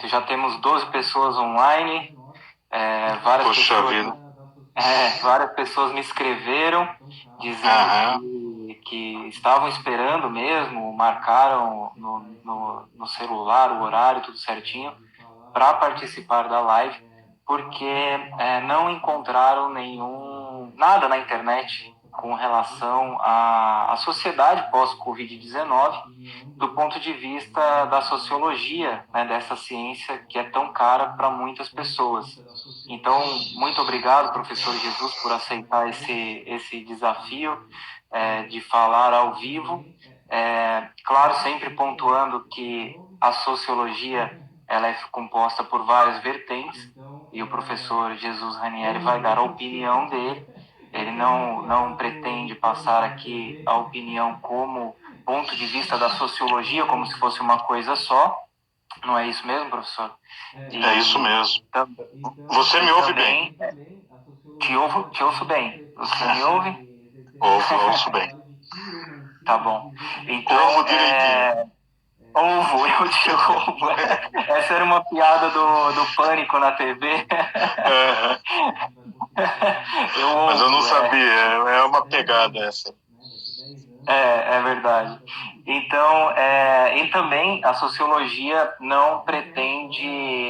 já temos 12 pessoas online, várias Poxa pessoas, vida. várias pessoas me escreveram dizendo Aham. que estavam esperando mesmo, marcaram no celular o horário, tudo certinho, para participar da live, porque não encontraram nada na internet com relação à sociedade pós-Covid-19, do ponto de vista da sociologia, né, dessa ciência que é tão cara para muitas pessoas. Então, muito obrigado, professor Jesus, por aceitar esse desafio de falar ao vivo. Claro, sempre pontuando que a sociologia ela é composta por várias vertentes e o professor Jesus Ranieri vai dar a opinião dele. Ele não pretende passar aqui a opinião como ponto de vista da sociologia, como se fosse uma coisa só. Não é isso mesmo, professor? É isso mesmo. Você me e ouve bem? também te ouço bem. Você me ouve? Ouço bem. Tá bom. Então, Ouvo direitinho. ovo, eu te ovo. Essa era uma piada do Pânico na TV. Aham. Mas eu não sabia, é uma pegada essa. É verdade. Então, e também a sociologia não pretende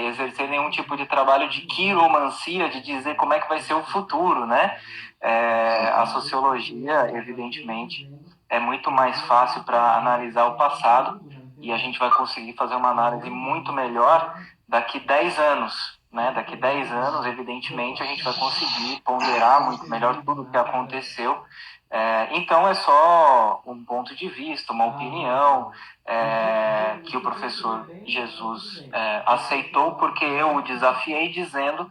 exercer nenhum tipo de trabalho de quiromancia, de dizer como é que vai ser o futuro, né? A sociologia, evidentemente, é muito mais fácil para analisar o passado e a gente vai conseguir fazer uma análise muito melhor daqui 10 anos, né? Daqui 10 anos, evidentemente, a gente vai conseguir ponderar muito melhor tudo o que aconteceu. Então é só um ponto de vista, uma opinião que o professor Jesus aceitou, porque eu o desafiei dizendo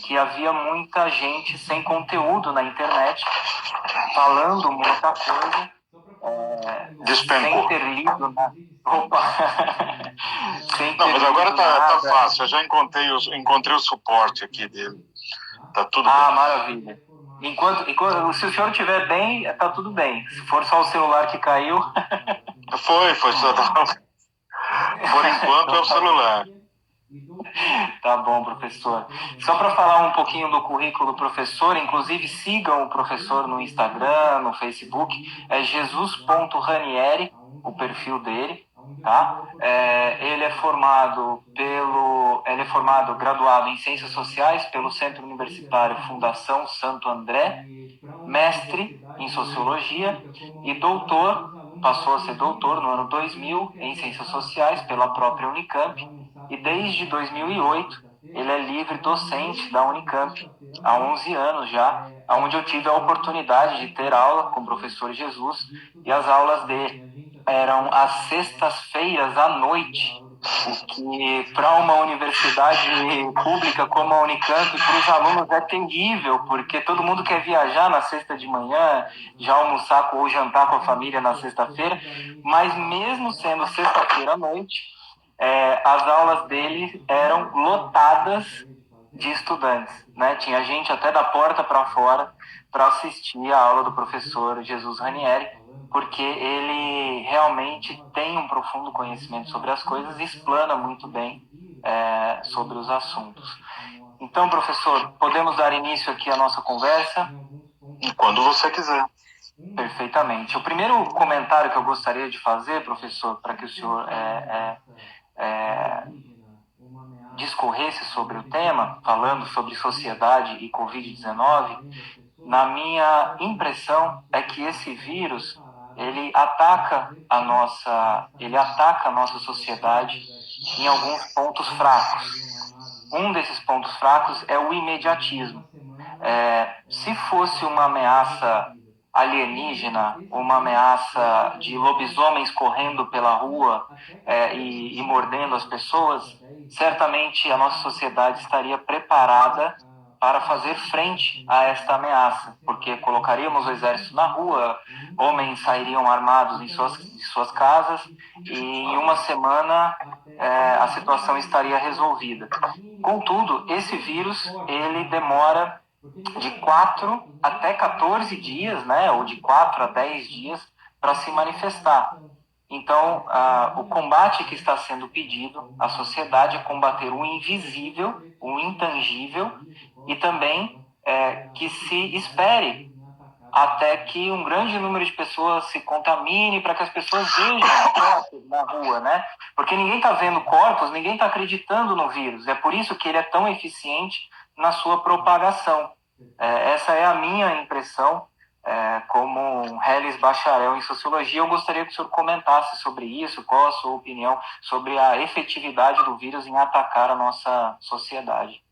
que havia muita gente sem conteúdo na internet, falando muita coisa, sem ter lido nada. Opa! Sem Não, ter mas agora lido tá nada. fácil, eu já encontrei o suporte aqui dele. Tá tudo bem. Maravilha. Se o senhor estiver bem, tá tudo bem. Se for só o celular que caiu. Foi só. Por enquanto é o celular. Tá bom, professor. Só para falar um pouquinho do currículo do professor, inclusive sigam o professor no Instagram, no Facebook, é jesus.ranieri, o perfil dele, tá? Ele é formado, graduado em Ciências Sociais pelo Centro Universitário Fundação Santo André, mestre em Sociologia e passou a ser doutor no ano 2000 em Ciências Sociais pela própria Unicamp e desde 2008 ele é livre docente da Unicamp, há 11 anos já, onde eu tive a oportunidade de ter aula com o professor Jesus e as aulas dele eram às sextas-feiras à noite, o que para uma universidade pública como a Unicamp, para os alunos é terrível, porque todo mundo quer viajar na sexta de manhã, já almoçar ou jantar com a família na sexta-feira, mas mesmo sendo sexta-feira à noite, as aulas dele eram lotadas de estudantes, né? Tinha gente até da porta para fora para assistir a aula do professor Jesus Ranieri, porque ele realmente tem um profundo conhecimento sobre as coisas e explana muito bem sobre os assuntos. Então, professor, podemos dar início aqui à nossa conversa? Quando você quiser. Perfeitamente. O primeiro comentário que eu gostaria de fazer, professor, para que o senhor discorresse sobre o tema, falando sobre sociedade e Covid-19, na minha impressão é que esse vírus ele ataca a nossa sociedade em alguns pontos fracos. Um desses pontos fracos é o imediatismo. Se fosse uma ameaça alienígena, uma ameaça de lobisomens correndo pela rua e mordendo as pessoas, certamente a nossa sociedade estaria preparada para fazer frente a esta ameaça, porque colocaríamos o exército na rua, homens sairiam armados de suas casas e em uma semana a situação estaria resolvida. Contudo, esse vírus ele demora de 4 até 14 dias, né, ou de 4 a 10 dias para se manifestar. Então, o combate que está sendo pedido à sociedade é combater o invisível, o intangível, e também que se espere até que um grande número de pessoas se contamine, para que as pessoas vejam corpos na rua, né? Porque ninguém está vendo corpos, ninguém está acreditando no vírus. É por isso que ele é tão eficiente na sua propagação. Essa é a minha impressão como um Reles bacharel em sociologia. Eu gostaria que o senhor comentasse sobre isso, qual a sua opinião sobre a efetividade do vírus em atacar a nossa sociedade.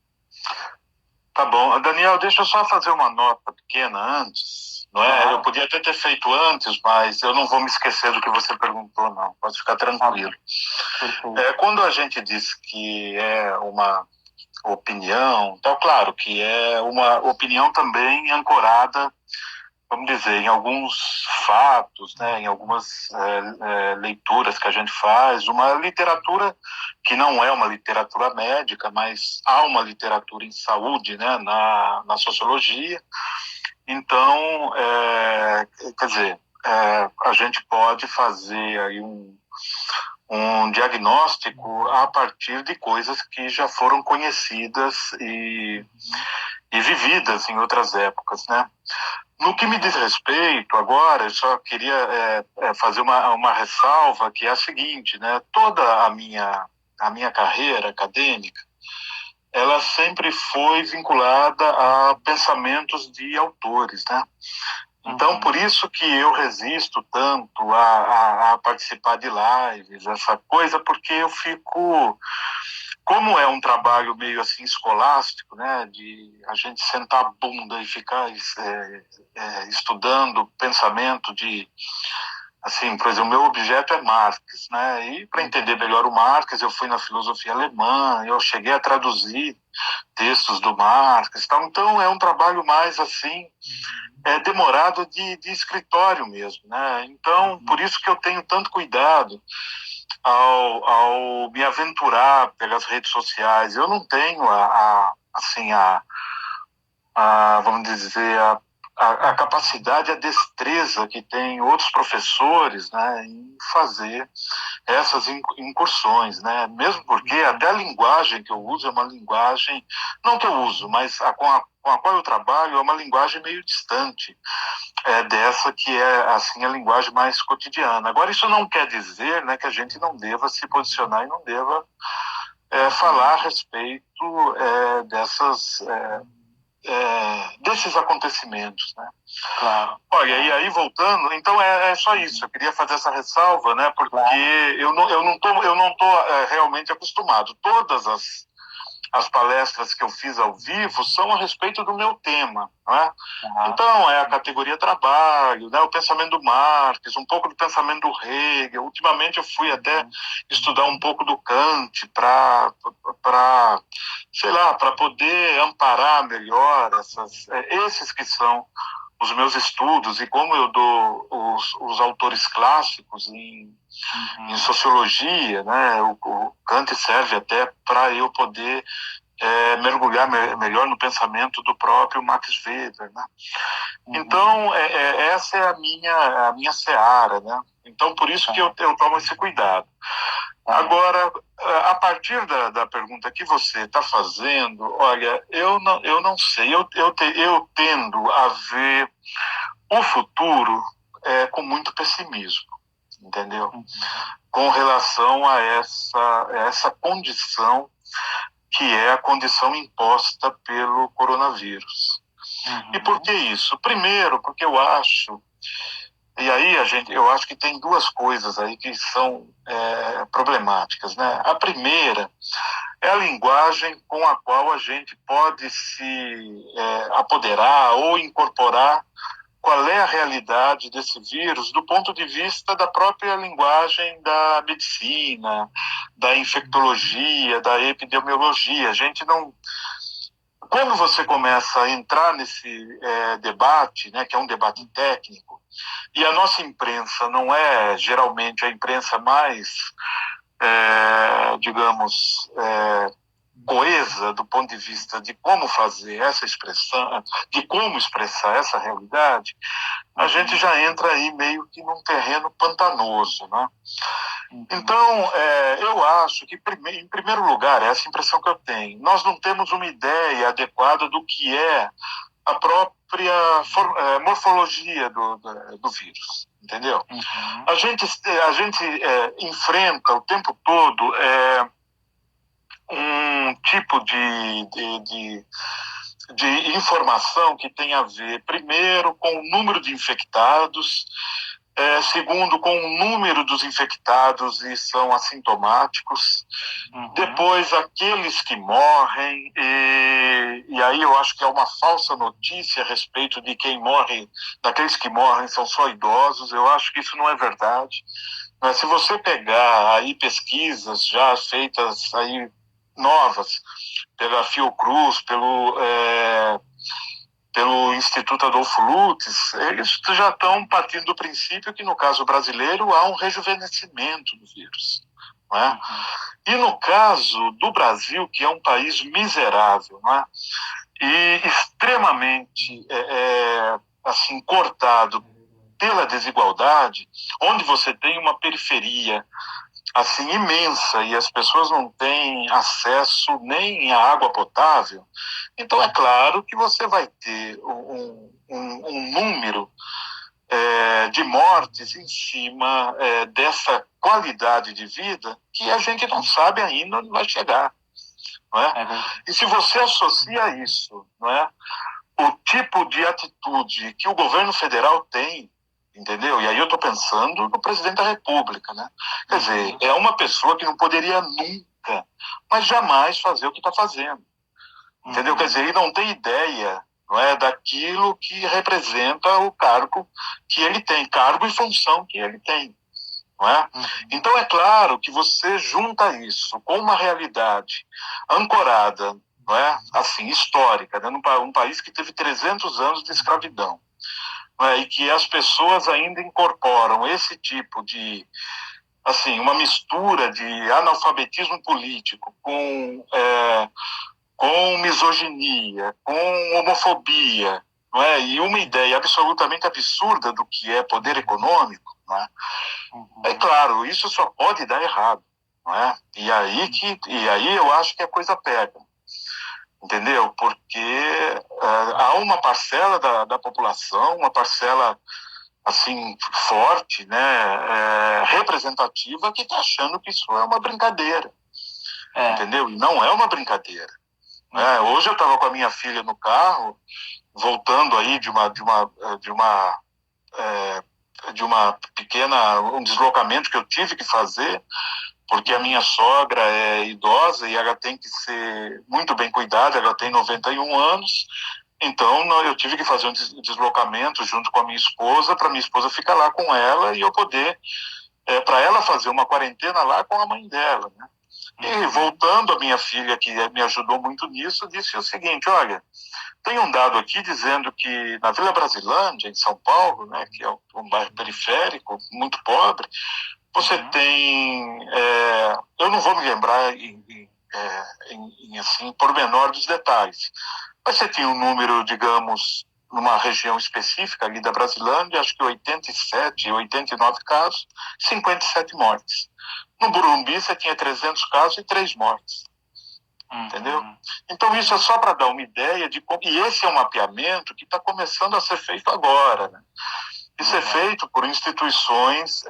Tá bom. Daniel, deixa eu só fazer uma nota pequena antes. Não é? Claro. Eu podia até ter feito antes, mas eu não vou me esquecer do que você perguntou, não. Pode ficar tranquilo. Quando a gente diz que é uma opinião, então, claro que é uma opinião também ancorada, vamos dizer, em alguns fatos, né, em algumas leituras que a gente faz, uma literatura que não é uma literatura médica, mas há uma literatura em saúde, né, na sociologia. Então, quer dizer, a gente pode fazer aí um diagnóstico a partir de coisas que já foram conhecidas e vividas em outras épocas, né? No que me diz respeito, agora, eu só queria fazer uma ressalva, que é a seguinte, né? Toda a minha carreira acadêmica, ela sempre foi vinculada a pensamentos de autores, né? Então, por isso que eu resisto tanto a participar de lives, essa coisa, porque eu fico... Como é um trabalho meio assim escolástico, né, de a gente sentar a bunda e ficar estudando pensamento de, assim, por exemplo, o meu objeto é Marx, né, e para entender melhor o Marx, eu fui na filosofia alemã, eu cheguei a traduzir textos do Marx, então é um trabalho mais assim, demorado de escritório mesmo, né, então por isso que eu tenho tanto cuidado ao me aventurar pelas redes sociais. Eu não tenho vamos dizer, a capacidade, a destreza que tem outros professores, né, em fazer essas incursões, né, mesmo porque até a linguagem que eu uso é uma linguagem, não que eu uso, mas com a qual eu trabalho é uma linguagem meio distante dessa que é assim a linguagem mais cotidiana. Agora, isso não quer dizer, né, que a gente não deva se posicionar e não deva falar a respeito desses acontecimentos, né? Claro. Olha, e aí voltando, então é só isso. Eu queria fazer essa ressalva, né? Porque eu não tô realmente acostumado. Todas as palestras que eu fiz ao vivo são a respeito do meu tema, né? Então, é a categoria trabalho, né, o pensamento do Marx, um pouco do pensamento do Hegel. Ultimamente eu fui até estudar um pouco do Kant para sei lá, para poder amparar melhor esses que são os meus estudos, e como eu dou os autores clássicos em sociologia, né, o Kant serve até para eu poder mergulhar melhor no pensamento do próprio Max Weber, né? Então, essa é a minha seara, né? Então, por isso que eu tomo esse cuidado. Agora, a partir da pergunta que você está fazendo, olha, eu não sei, eu tendo a ver o futuro com muito pessimismo, entendeu? Com relação a essa condição que é a condição imposta pelo coronavírus. E por que isso? Primeiro, porque eu acho, e aí eu acho que tem duas coisas aí que são problemáticas, né? A primeira é a linguagem com a qual a gente pode se apoderar ou incorporar qual é a realidade desse vírus do ponto de vista da própria linguagem da medicina, da infectologia, da epidemiologia. A gente não... Quando você começa a entrar nesse debate, né, que é um debate técnico, e a nossa imprensa não é geralmente a imprensa mais, digamos, coesa, clareza do ponto de vista de como fazer essa expressão, de como expressar essa realidade, a gente já entra aí meio que num terreno pantanoso, né? Então, eu acho que, em primeiro lugar, essa impressão que eu tenho, nós não temos uma ideia adequada do que é a própria morfologia do vírus, entendeu? A gente enfrenta o tempo todo um tipo de informação que tem a ver, primeiro, com o número de infectados, segundo, com o número dos infectados e são assintomáticos, depois aqueles que morrem, e aí eu acho que é uma falsa notícia a respeito de quem morre, daqueles que morrem são só idosos, eu acho que isso não é verdade. Mas se você pegar aí pesquisas já feitas aí novas, pela Fiocruz, pelo Instituto Adolfo Lutz, eles já estão partindo do princípio que, no caso brasileiro, há um rejuvenescimento do vírus. Não é? E no caso do Brasil, que é um país miserável, não é? E extremamente assim, cortado pela desigualdade, onde você tem uma periferia assim imensa e as pessoas não têm acesso nem à água potável, então é claro que você vai ter um número de mortes em cima dessa qualidade de vida que a gente não sabe ainda onde vai chegar, não é? E se você associa isso, não é, o tipo de atitude que o governo federal tem, entendeu? E aí eu estou pensando no presidente da República, né? Quer dizer, é uma pessoa que não poderia nunca, mas jamais fazer o que está fazendo, entendeu? Quer dizer, ele não tem ideia, não é, daquilo que representa o cargo que ele tem, cargo e função que ele tem, não é? Então é claro que você junta isso com uma realidade ancorada, não é, assim, histórica, né, num país que teve 300 anos de escravidão, e que as pessoas ainda incorporam esse tipo de, assim, uma mistura de analfabetismo político com misoginia, com homofobia, não é? E uma ideia absolutamente absurda do que é poder econômico, não é? É claro, isso só pode dar errado, não é? E aí eu acho que a coisa pega. Entendeu? Porque há uma parcela da população, uma parcela assim forte, né, representativa, que está achando que isso é uma brincadeira, entendeu? E não é uma brincadeira. Hoje eu estava com a minha filha no carro, voltando aí de uma pequena um deslocamento que eu tive que fazer, porque a minha sogra é idosa e ela tem que ser muito bem cuidada, ela tem 91 anos, então eu tive que fazer um deslocamento junto com a minha esposa, para minha esposa ficar lá com ela e eu poder, para ela fazer uma quarentena lá com a mãe dela, né? E voltando, a minha filha, que me ajudou muito nisso, disse o seguinte: olha, tem um dado aqui dizendo que na Vila Brasilândia, em São Paulo, né, que é um bairro periférico, muito pobre, você tem, eu não vou me lembrar em assim, pormenor dos detalhes, mas você tinha um número, digamos, numa região específica ali da Brasilândia, acho que 87, 89 casos, 57 mortes. No Burumbi você tinha 300 casos e 3 mortes. Entendeu? Então isso é só para dar uma ideia de como... E esse é um mapeamento que está começando a ser feito agora, né? Isso é feito por instituições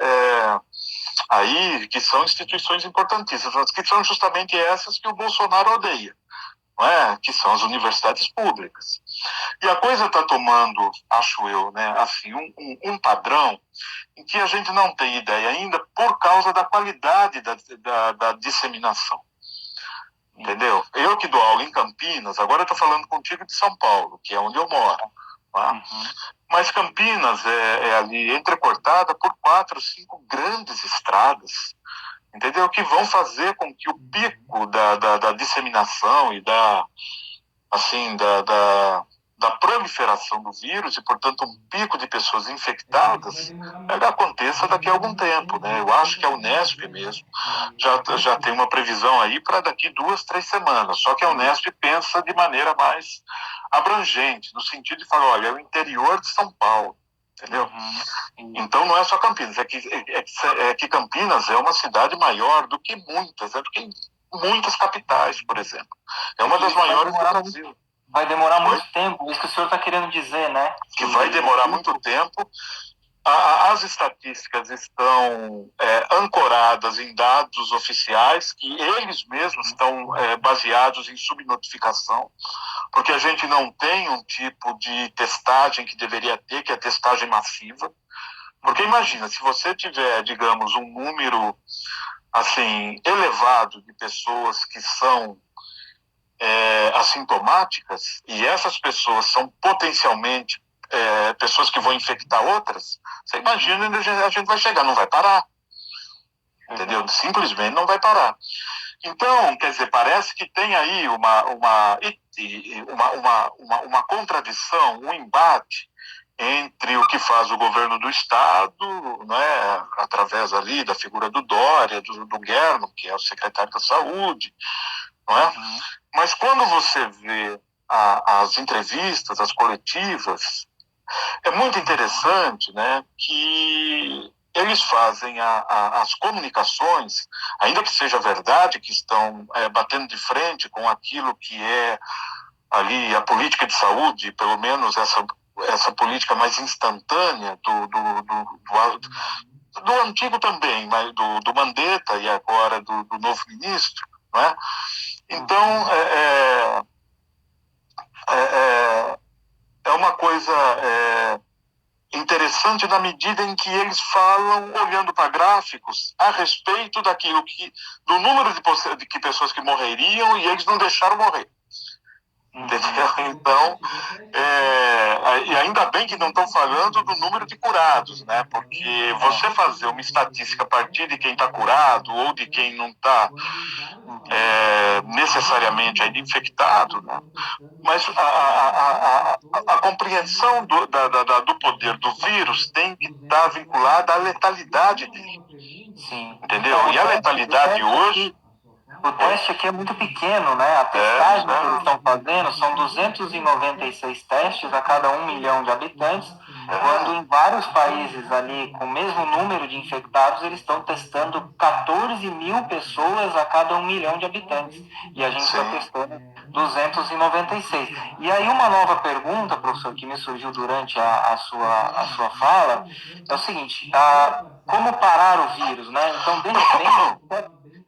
aí que são instituições importantíssimas, que são justamente essas que o Bolsonaro odeia, não é? Que são as universidades públicas. E a coisa está tomando, acho eu, né, assim, um padrão em que a gente não tem ideia ainda por causa da qualidade da disseminação. Entendeu? Eu que dou aula em Campinas, agora eu estou falando contigo de São Paulo, que é onde eu moro. Tá? Mas Campinas é ali entrecortada por 4, 5 grandes estradas, entendeu? Que vão fazer com que o pico da disseminação e da da proliferação do vírus e, portanto, um pico de pessoas infectadas aconteça daqui a algum tempo, né? Eu acho que a Unesp mesmo já tem uma previsão aí para daqui 2, 3 semanas, só que a Unesp pensa de maneira mais abrangente, no sentido de falar, olha, é o interior de São Paulo, entendeu? Então não é só Campinas, é que Campinas é uma cidade maior do que muitas capitais, por exemplo. É uma das maiores do Brasil. Vai demorar muito tempo, isso que o senhor está querendo dizer, né? Que vai demorar muito tempo. As estatísticas estão ancoradas em dados oficiais, que eles mesmos estão baseados em subnotificação, porque a gente não tem um tipo de testagem que deveria ter, que é a testagem massiva. Porque imagina, se você tiver, digamos, um número assim elevado de pessoas que são assintomáticas, e essas pessoas são potencialmente pessoas que vão infectar outras, você imagina onde a gente vai chegar, não vai parar. Entendeu? Simplesmente não vai parar. Então, quer dizer, parece que tem aí uma contradição, um embate entre o que faz o governo do Estado, né, através ali da figura do Dória, do German, que é o secretário da Saúde, não é? Mas quando você vê as entrevistas, as coletivas, é muito interessante, né, que eles fazem as comunicações, ainda que seja verdade, que estão batendo de frente com aquilo que é ali a política de saúde, pelo menos essa política mais instantânea do antigo também, mas do Mandetta e agora do novo ministro, né? Então, é uma coisa interessante na medida em que eles falam, olhando para gráficos, a respeito do número de pessoas que morreriam e eles não deixaram morrer. Entendeu? Então, e ainda bem que não estão falando do número de curados, né? Porque você fazer uma estatística a partir de quem está curado ou de quem não está necessariamente ainda infectado, né? Mas a compreensão do poder do vírus tem que estar vinculada à letalidade dele. Sim. Entendeu? E a letalidade hoje... O teste aqui é muito pequeno, né? A testagem que eles estão fazendo são 296 testes a cada 1 milhão de habitantes, quando em vários países ali, com o mesmo número de infectados, eles estão testando 14 mil pessoas a cada 1 milhão de habitantes. E a gente está testando 296. E aí uma nova pergunta, professor, que me surgiu durante a sua fala, é o seguinte, como parar o vírus, né? Então, de repente,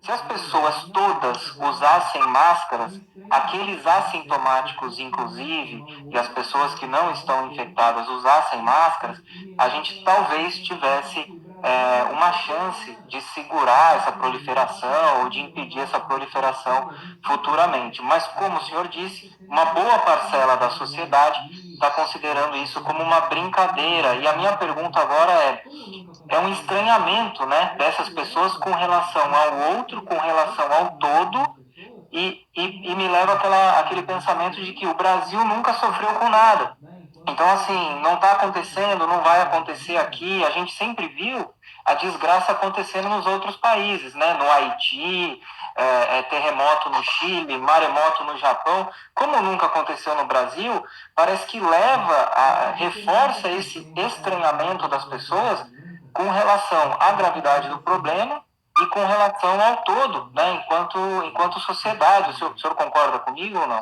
se as pessoas todas usassem máscaras, aqueles assintomáticos inclusive, e as pessoas que não estão infectadas usassem máscaras, a gente talvez tivesse uma chance de segurar essa proliferação ou de impedir essa proliferação futuramente. Mas, como o senhor disse, uma boa parcela da sociedade está considerando isso como uma brincadeira. E a minha pergunta agora é um estranhamento, né, dessas pessoas com relação ao outro, com relação ao todo, e me leva àquele pensamento de que o Brasil nunca sofreu com nada. Então, assim, não está acontecendo, não vai acontecer aqui. A gente sempre viu a desgraça acontecendo nos outros países, né? No Haiti, terremoto no Chile, maremoto no Japão. Como nunca aconteceu no Brasil, parece que reforça esse estranhamento das pessoas com relação à gravidade do problema e com relação ao todo, né, enquanto sociedade. O senhor concorda comigo ou não?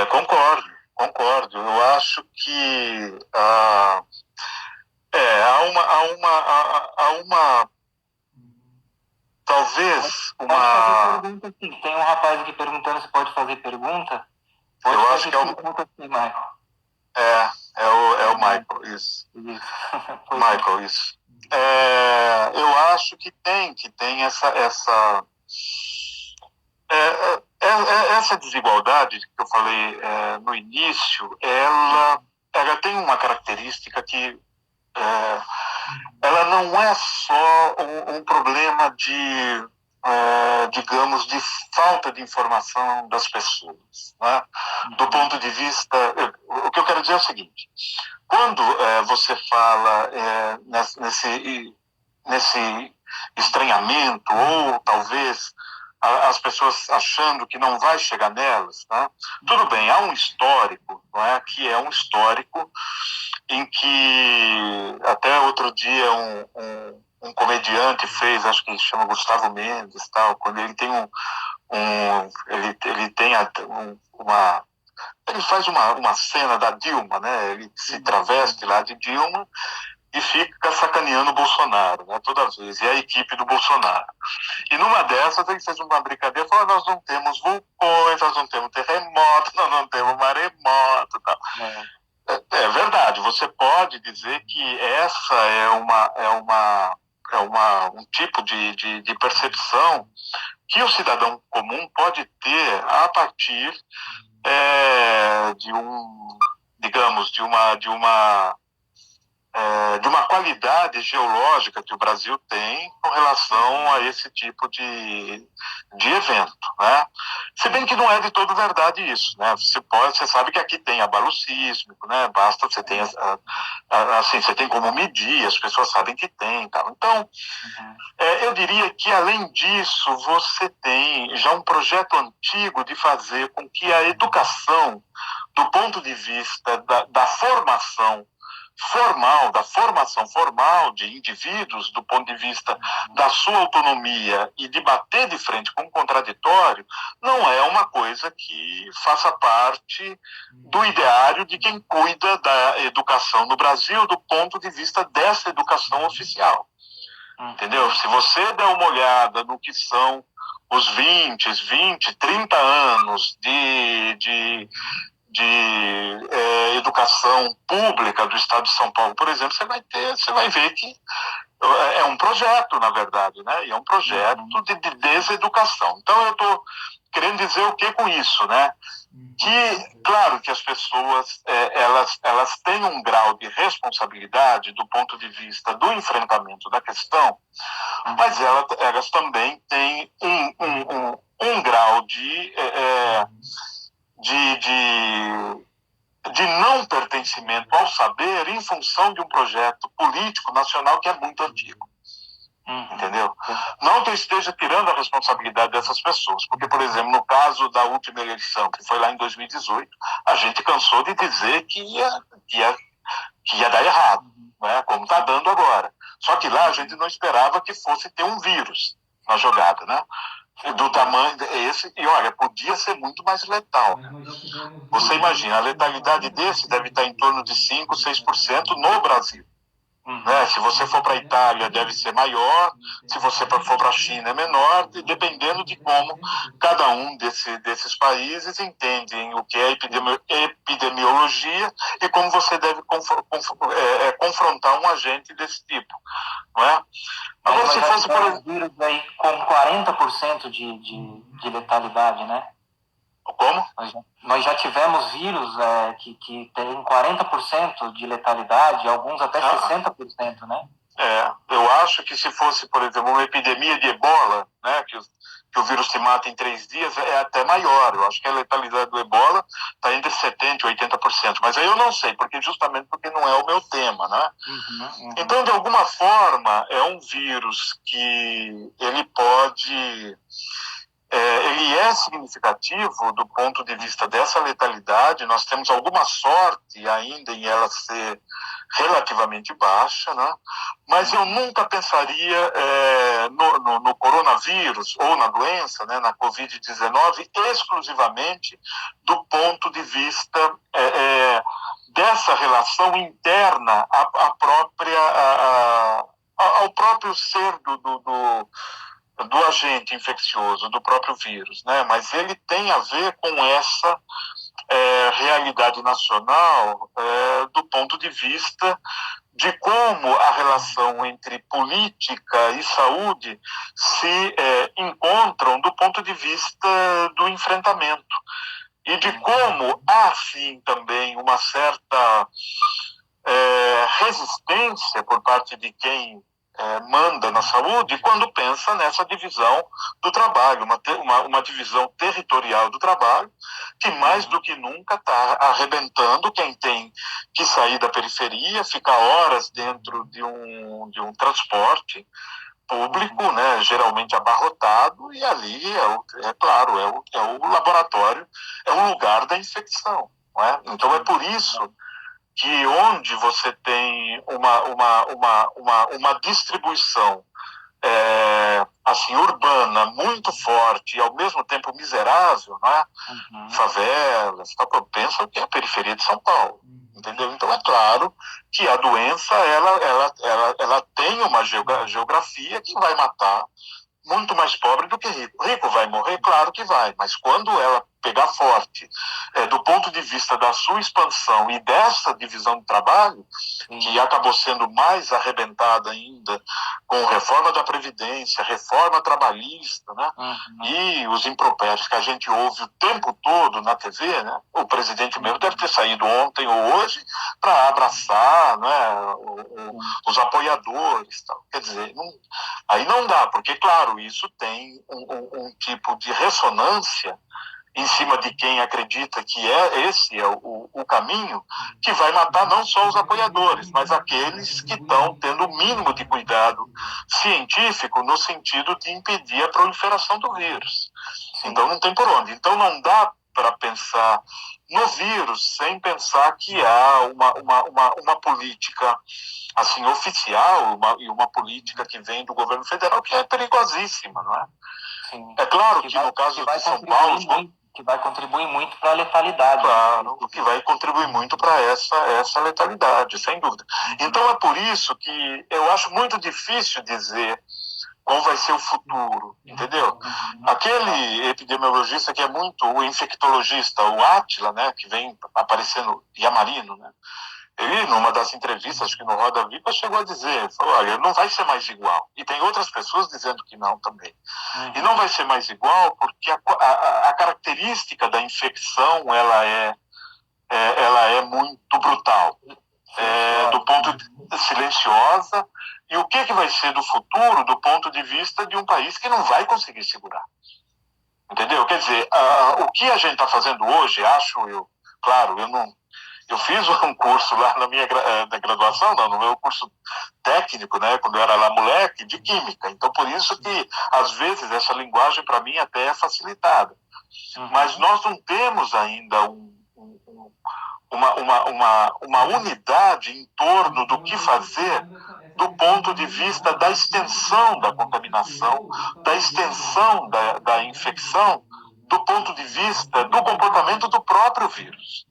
Concordo. Eu acho que há uma talvez uma... Pode fazer pergunta, sim. Tem um rapaz aqui perguntando se pode fazer pergunta. Pode eu acho que pergunta, sim, Michael. É o Michael, isso. Michael, isso. Eu acho que tem essa desigualdade que eu falei no início, ela tem uma característica que ela não é só um problema de digamos, de falta de informação das pessoas, né? Do ponto de vista... O que eu quero dizer é o seguinte: quando você fala nesse estranhamento, ou talvez as pessoas achando que não vai chegar nelas, né? Tudo bem, há um histórico, não é? Que é um histórico em que até outro dia um comediante fez, acho que chama Gustavo Mendes, tal, quando ele tem ele tem uma ele faz uma cena da Dilma, né? Ele se traveste lá de Dilma e fica sacaneando o Bolsonaro, né? Toda vez, e a equipe do Bolsonaro. E numa dessas ele fez uma brincadeira, falou: nós não temos vulcões, nós não temos terremotos, nós não temos maremoto, tal. É verdade, você pode dizer que essa um tipo de percepção que o cidadão comum pode ter a partir digamos, de uma qualidade geológica que o Brasil tem com relação a esse tipo de evento, né? Se bem que não é de todo verdade isso, né? Você sabe que aqui tem abalo sísmico, né? Basta você tem assim, você tem como medir, as pessoas sabem que tem, tal. Então, eu diria que além disso você tem já um projeto antigo de fazer com que a educação, do ponto de vista da formação formal de indivíduos, do ponto de vista da sua autonomia e de bater de frente com o contraditório, não é uma coisa que faça parte do ideário de quem cuida da educação no Brasil, do ponto de vista dessa educação oficial. Entendeu? Se você der uma olhada no que são os 20, 30 anos de educação pública do Estado de São Paulo, por exemplo, você vai ver que é um projeto, na verdade, né? E é um projeto de deseducação. Então, eu estou querendo dizer o que com isso, né? Que, claro que as pessoas, elas têm um grau de responsabilidade do ponto de vista do enfrentamento da questão, mas elas também têm um grau de não pertencimento ao saber em função de um projeto político nacional que é muito antigo. Entendeu? Não que eu esteja tirando a responsabilidade dessas pessoas, porque, por exemplo, no caso da última eleição, que foi lá em 2018, a gente cansou de dizer que ia dar errado, né? Como está dando agora. Só que lá a gente não esperava que fosse ter um vírus na jogada, né? Do tamanho esse, e olha, podia ser muito mais letal. Você imagina, a letalidade desse deve estar em torno de 5, 6% no Brasil. Né? Se você for para a Itália, deve ser maior, se você for para a China, é menor, dependendo de como cada um desses países entendem o que é epidemiologia e como você deve confrontar um agente desse tipo. Não é? Agora, se fosse por um vírus aí com 40% de letalidade, né? Como? Nós já tivemos vírus que tem 40% de letalidade, alguns até 60%, né? Eu acho que se fosse, por exemplo, uma epidemia de ebola, né, que o vírus se mata em 3 dias, é até maior. Eu acho que a letalidade do ebola está entre 70% e 80%. Mas aí eu não sei, justamente porque não é o meu tema, né? Então, de alguma forma, é um vírus que ele pode... ele é significativo do ponto de vista dessa letalidade. Nós temos alguma sorte ainda em ela ser relativamente baixa, né? Mas eu nunca pensaria no coronavírus ou na doença, né, na Covid-19, exclusivamente do ponto de vista dessa relação interna ao próprio ser do agente infeccioso, do próprio vírus, né? Mas ele tem a ver com essa realidade nacional do ponto de vista de como a relação entre política e saúde se encontram do ponto de vista do enfrentamento e de como há, sim, também uma certa resistência por parte de quem manda na saúde quando pensa nessa divisão do trabalho, uma divisão territorial do trabalho, que mais do que nunca está arrebentando quem tem que sair da periferia, ficar horas dentro de um transporte público, né, geralmente abarrotado, e ali claro, é o laboratório, é o lugar da infecção. Não é? Então é por isso que onde você tem uma distribuição assim, urbana muito forte e ao mesmo tempo miserável, né? Favelas, pensa que é a periferia de São Paulo. Entendeu? Então é claro que a doença ela tem uma geografia que vai matar muito mais pobre do que rico. Rico vai morrer? Claro que vai, mas quando ela pegar forte, do ponto de vista da sua expansão e dessa divisão do trabalho, que acabou sendo mais arrebentada ainda com reforma da Previdência, reforma trabalhista, né? E os impropérios que a gente ouve o tempo todo na TV, né? O presidente mesmo deve ter saído ontem ou hoje para abraçar, né, os apoiadores. Tal. Quer dizer, aí não dá, porque, claro, isso tem um tipo de ressonância em cima de quem acredita que esse é o caminho, que vai matar não só os apoiadores, mas aqueles que estão tendo o mínimo de cuidado científico no sentido de impedir a proliferação do vírus. Então não tem por onde. Então não dá para pensar no vírus sem pensar que há uma política assim oficial e uma política que vem do governo federal que é perigosíssima, não é? Sim. É claro que no caso de São Paulo... Que vai contribuir muito para a letalidade. Claro, que vai contribuir muito para essa letalidade, sem dúvida. Então é por isso que eu acho muito difícil dizer qual vai ser o futuro, entendeu? Aquele epidemiologista que é muito o infectologista, o Átila, né, que vem aparecendo, Yamarino, né? Ele, numa das entrevistas, acho que no Roda Viva, chegou a dizer, falou, olha, não vai ser mais igual. E tem outras pessoas dizendo que não também. E não vai ser mais igual porque a característica da infecção, ela é muito brutal. Do ponto de silenciosa. E o que vai ser do futuro do ponto de vista de um país que não vai conseguir segurar? Entendeu? Quer dizer, o que a gente está fazendo hoje, acho eu, claro, eu fiz um curso lá na minha graduação, não, no meu curso técnico, né, quando eu era lá moleque, de química. Então, por isso que, às vezes, essa linguagem, para mim, até é facilitada. Mas nós não temos ainda uma unidade em torno do que fazer do ponto de vista da extensão da contaminação, da extensão da infecção, do ponto de vista do comportamento do próprio vírus.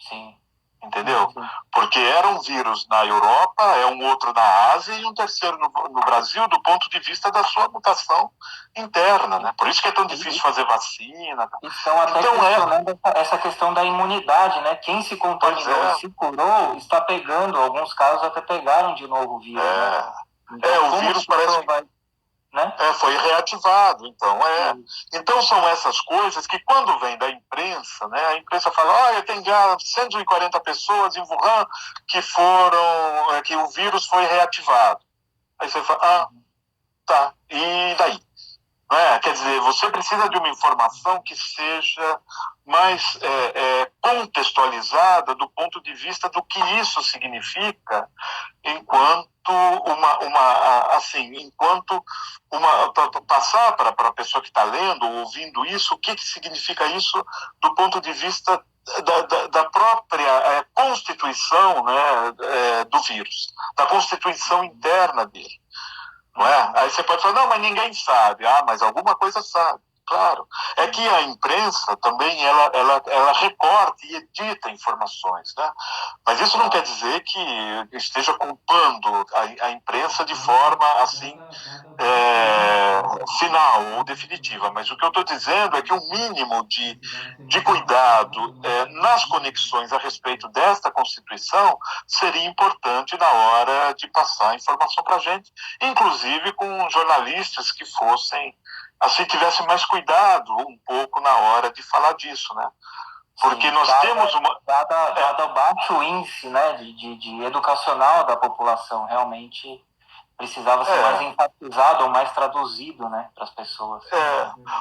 Sim. Entendeu? Porque era um vírus na Europa, é um outro na Ásia e um terceiro no Brasil, do ponto de vista da sua mutação interna, né? Por isso que é tão difícil fazer vacina. Estão até questionando essa questão da imunidade, né? Quem se contaminou e se curou está pegando, alguns casos até pegaram de novo o vírus, né? Então, o vírus parece né? Foi reativado, então são essas coisas que quando vem da imprensa, né, a imprensa fala, olha, tem já 140 pessoas em Wuhan que o vírus foi reativado. Aí você fala, tá, e daí? Quer dizer, você precisa de uma informação que seja mais contextualizada do ponto de vista do que isso significa enquanto passar para a pessoa que está lendo ou ouvindo isso, o que significa isso do ponto de vista da própria constituição, né, do vírus, da constituição interna dele. Não é? Aí você pode falar, não, mas ninguém sabe. Mas alguma coisa sabe. Claro. É que a imprensa também, ela recorta e edita informações, né? Mas isso não quer dizer que esteja culpando a imprensa de forma, assim, final ou definitiva. Mas o que eu estou dizendo é que o mínimo de cuidado nas conexões a respeito desta Constituição seria importante na hora de passar a informação para a gente, inclusive com jornalistas que fossem, assim, tivessem mais cuidado um pouco na hora de falar disso, né? Porque sim, nós temos uma... Dado o baixo índice, né, de educacional da população, realmente precisava ser mais enfatizado ou mais traduzido, né, para as pessoas.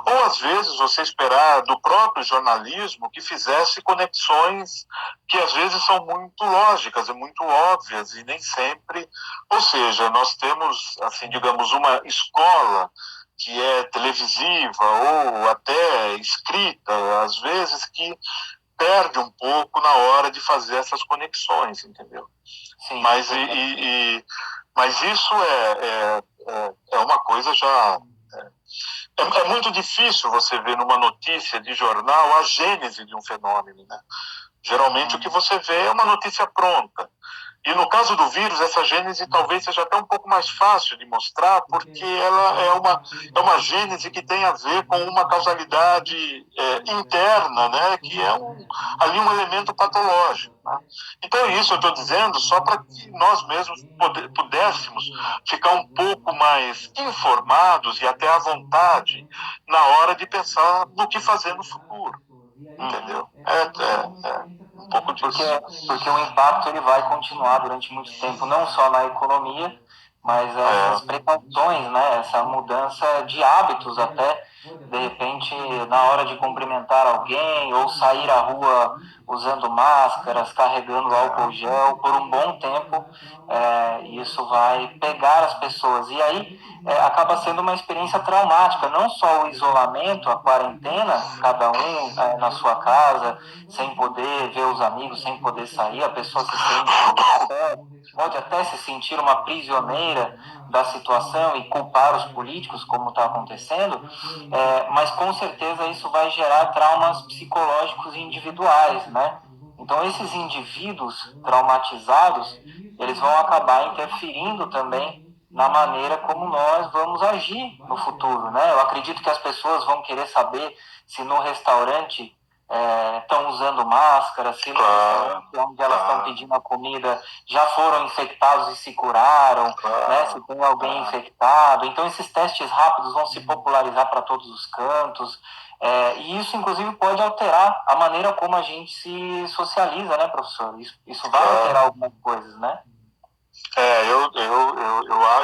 Ou às vezes você esperar do próprio jornalismo que fizesse conexões que às vezes são muito lógicas e muito óbvias e nem sempre. Ou seja, nós temos, assim, digamos, uma escola que é televisiva ou até escrita, às vezes que perde um pouco na hora de fazer essas conexões, entendeu? Sim, mas isso é uma coisa já... É muito difícil você ver numa notícia de jornal a gênese de um fenômeno, né? Geralmente o que você vê é uma notícia pronta. E no caso do vírus, essa gênese talvez seja até um pouco mais fácil de mostrar, porque ela é uma gênese que tem a ver com uma causalidade interna, né, que é ali um elemento patológico. Né? Então, isso eu estou dizendo só para que nós mesmos pudéssemos ficar um pouco mais informados e até à vontade na hora de pensar no que fazer no futuro. Entendeu? Um pouco disso. Porque o impacto ele vai continuar durante muito tempo, não só na economia, mas essas precauções, né, essa mudança de hábitos até, de repente, na hora de cumprimentar alguém ou sair à rua usando máscaras, carregando álcool gel por um bom tempo, isso vai pegar as pessoas. E aí acaba sendo uma experiência traumática, não só o isolamento, a quarentena, cada um na sua casa, sem poder ver os amigos, sem poder sair, a pessoa se sente pode até se sentir uma prisioneira da situação e culpar os políticos, como está acontecendo, mas com certeza isso vai gerar traumas psicológicos individuais, né? Então esses indivíduos traumatizados, eles vão acabar interferindo também na maneira como nós vamos agir no futuro, né? Eu acredito que as pessoas vão querer saber se no restaurante estão usando máscara, se no restaurante onde elas estão pedindo a comida já foram infectados e se curaram, né? Se tem alguém infectado. Então esses testes rápidos vão se popularizar para todos os cantos. E isso, inclusive, pode alterar a maneira como a gente se socializa, né, professor? Isso vai alterar algumas coisas, né?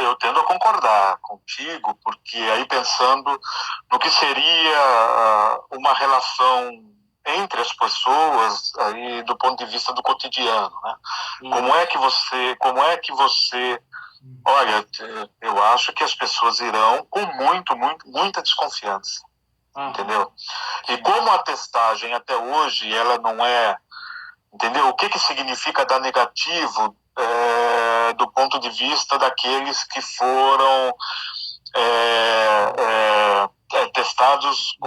Eu tendo a concordar contigo, porque aí pensando no que seria uma relação entre as pessoas aí do ponto de vista do cotidiano, né? Como é que você olha, eu acho que as pessoas irão com muita desconfiança, entendeu? E como a testagem até hoje ela não é, entendeu? O que significa dar negativo do ponto de vista daqueles que foram testados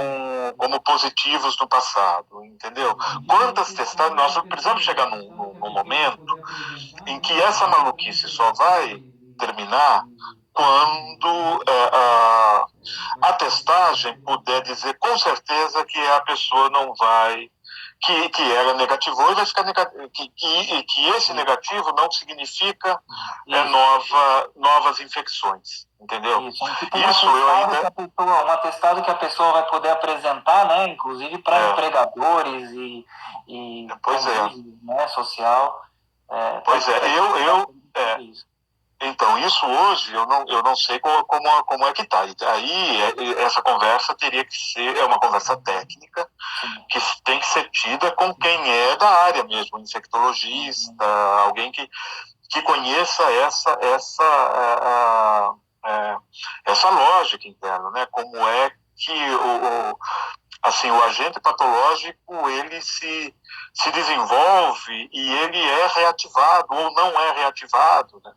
como positivos no passado, entendeu? Quantas testagens, nós precisamos chegar num momento em que essa maluquice só vai terminar quando a testagem puder dizer com certeza que a pessoa não vai, que ela negativou e vai ficar que esse negativo não significa novas infecções, entendeu? Isso eu ainda... um atestado que a pessoa vai poder apresentar, né, inclusive para empregadores e né, social. Então, isso hoje eu não sei como é que está. Aí essa conversa teria que ser uma conversa técnica, que tem que ser tida com quem é da área mesmo, um infectologista, alguém que conheça essa lógica interna, né? Como é que o agente patológico ele se desenvolve e ele é reativado ou não é reativado, né?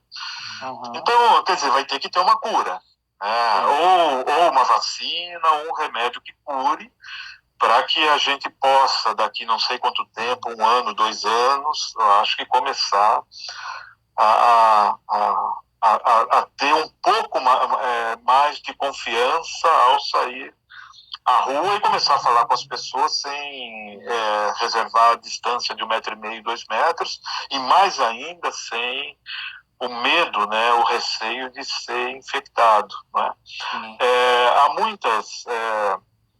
Então, quer dizer, vai ter que ter uma cura, né? Ou uma vacina, ou um remédio que cure, para que a gente possa, daqui não sei quanto tempo, 1 ano, 2 anos, eu acho que começar a ter um pouco mais de confiança ao sair à rua e começar a falar com as pessoas sem reservar a distância de 1,5 m, 2 metros, e mais ainda sem o medo, né, o receio de ser infectado, né? Há muitas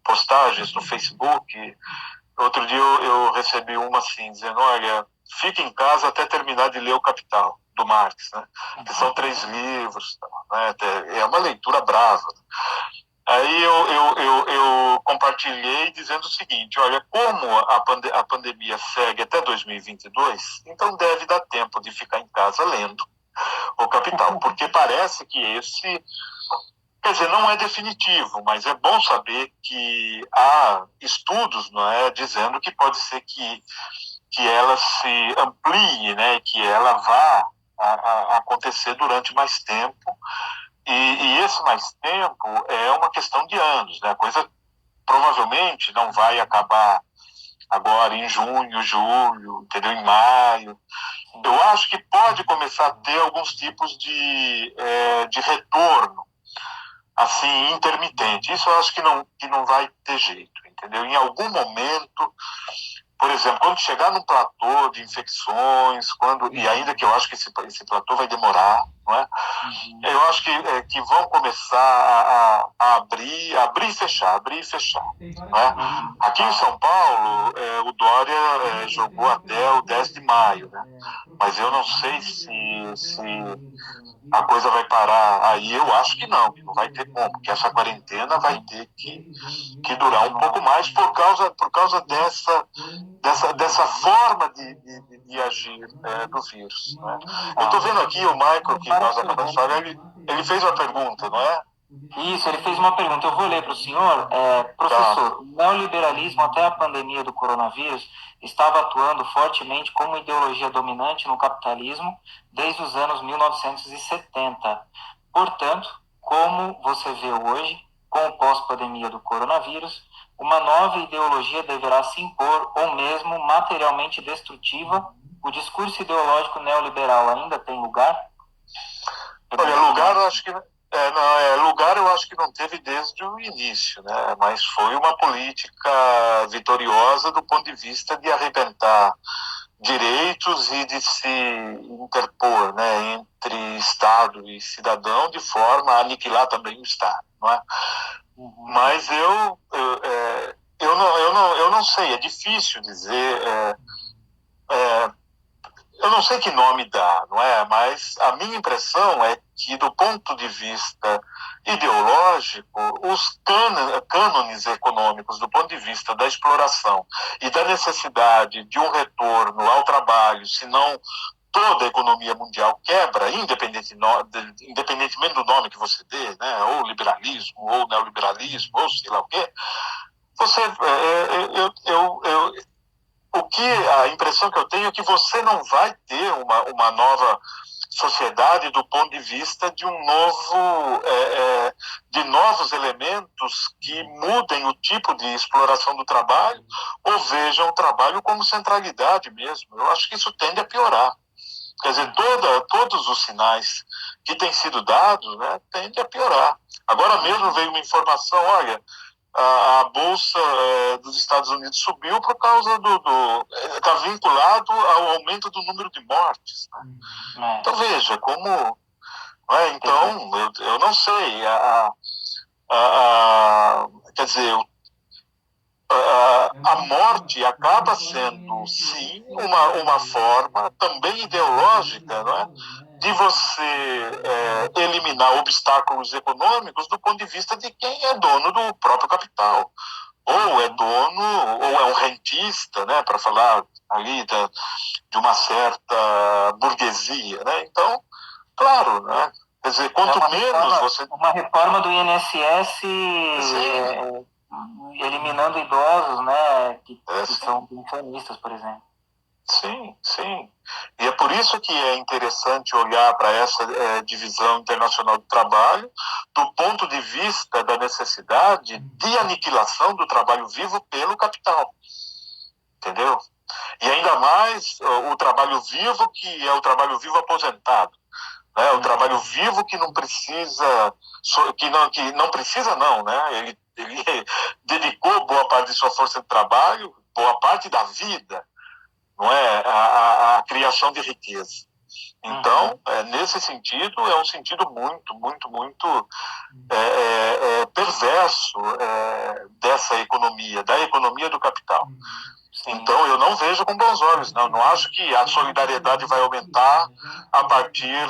postagens no Facebook. Outro dia eu recebi uma assim, dizendo, olha, fique em casa até terminar de ler o Capital. do Marx, né? Que são 3 livros, né? É uma leitura brava. Aí eu compartilhei dizendo o seguinte: olha, como a pandemia segue até 2022, então deve dar tempo de ficar em casa lendo O Capital, porque parece que esse, quer dizer, não é definitivo, mas é bom saber que há estudos, não é, dizendo que pode ser que ela se amplie, né, que ela vá acontecer durante mais tempo. E esse mais tempo é uma questão de anos, né? A coisa provavelmente não vai acabar agora em junho, julho, entendeu? Em maio. Eu acho que pode começar a ter alguns tipos de retorno, assim, intermitente. Isso eu acho que não vai ter jeito, entendeu? Em algum momento, por exemplo, quando chegar num platô de infecções, e ainda que eu acho que esse platô vai demorar, não é? Eu acho que vão começar a abrir e fechar, abrir e fechar. Né? Aqui em São Paulo, o Dória jogou até o 10 de maio, né? Mas eu não sei se a coisa vai parar aí. Eu acho que não vai ter como, porque essa quarentena vai ter que durar um pouco mais por causa dessa forma de agir do vírus. Né? Eu estou vendo aqui o Michael, que nós acabamos de falar, ele fez uma pergunta, não é? Isso, ele fez uma pergunta. Eu vou ler para o senhor. Professor, o neoliberalismo até a pandemia do coronavírus estava atuando fortemente como ideologia dominante no capitalismo desde os anos 1970. Portanto, como você vê hoje, com o pós-pandemia do coronavírus, uma nova ideologia deverá se impor ou mesmo materialmente destrutiva? O discurso ideológico neoliberal ainda tem lugar? Olha, lugar eu acho que lugar eu acho que não teve desde o início, né? Mas foi uma política vitoriosa do ponto de vista de arrebentar direitos e de se interpor, né, entre Estado e cidadão de forma a aniquilar também o Estado, não é? Mas eu não sei, é difícil dizer. Eu não sei que nome dá, não é? Mas a minha impressão é que, do ponto de vista ideológico, os cânones econômicos, do ponto de vista da exploração e da necessidade de um retorno ao trabalho, senão toda a economia mundial quebra, independentemente do nome que você dê, né? Ou liberalismo, ou neoliberalismo, ou sei lá o quê, você, a impressão que eu tenho é que você não vai ter uma nova sociedade do ponto de vista de de novos elementos que mudem o tipo de exploração do trabalho ou vejam o trabalho como centralidade mesmo. Eu acho que isso tende a piorar. Quer dizer, todos os sinais que têm sido dados, né, tendem a piorar. Agora mesmo veio uma informação, olha, a bolsa dos Estados Unidos subiu por causa está vinculado ao aumento do número de mortes. Né? Então veja como, então eu não sei, quer dizer, a morte acaba sendo sim uma forma também ideológica, não é? De você eliminar obstáculos econômicos do ponto de vista de quem é dono do próprio capital. Ou é dono, ou é um rentista, né, para falar ali de uma certa burguesia. Né? Então, claro, né? Quer dizer, quanto menos você... Uma reforma do INSS eliminando idosos, né, que são pensionistas, por exemplo. Sim, sim. E é por isso que é interessante olhar para essa divisão internacional do trabalho do ponto de vista da necessidade de aniquilação do trabalho vivo pelo capital. Entendeu? E ainda mais o trabalho vivo, que é o trabalho vivo aposentado. Né? O trabalho vivo que não precisa, que não precisa não, né? Ele dedicou boa parte de sua força de trabalho, boa parte da vida, não é, a criação de riqueza. Então, nesse sentido, é um sentido muito, muito, muito perverso dessa economia, da economia do capital. Então, eu não vejo com bons olhos, não. Não acho que a solidariedade vai aumentar a partir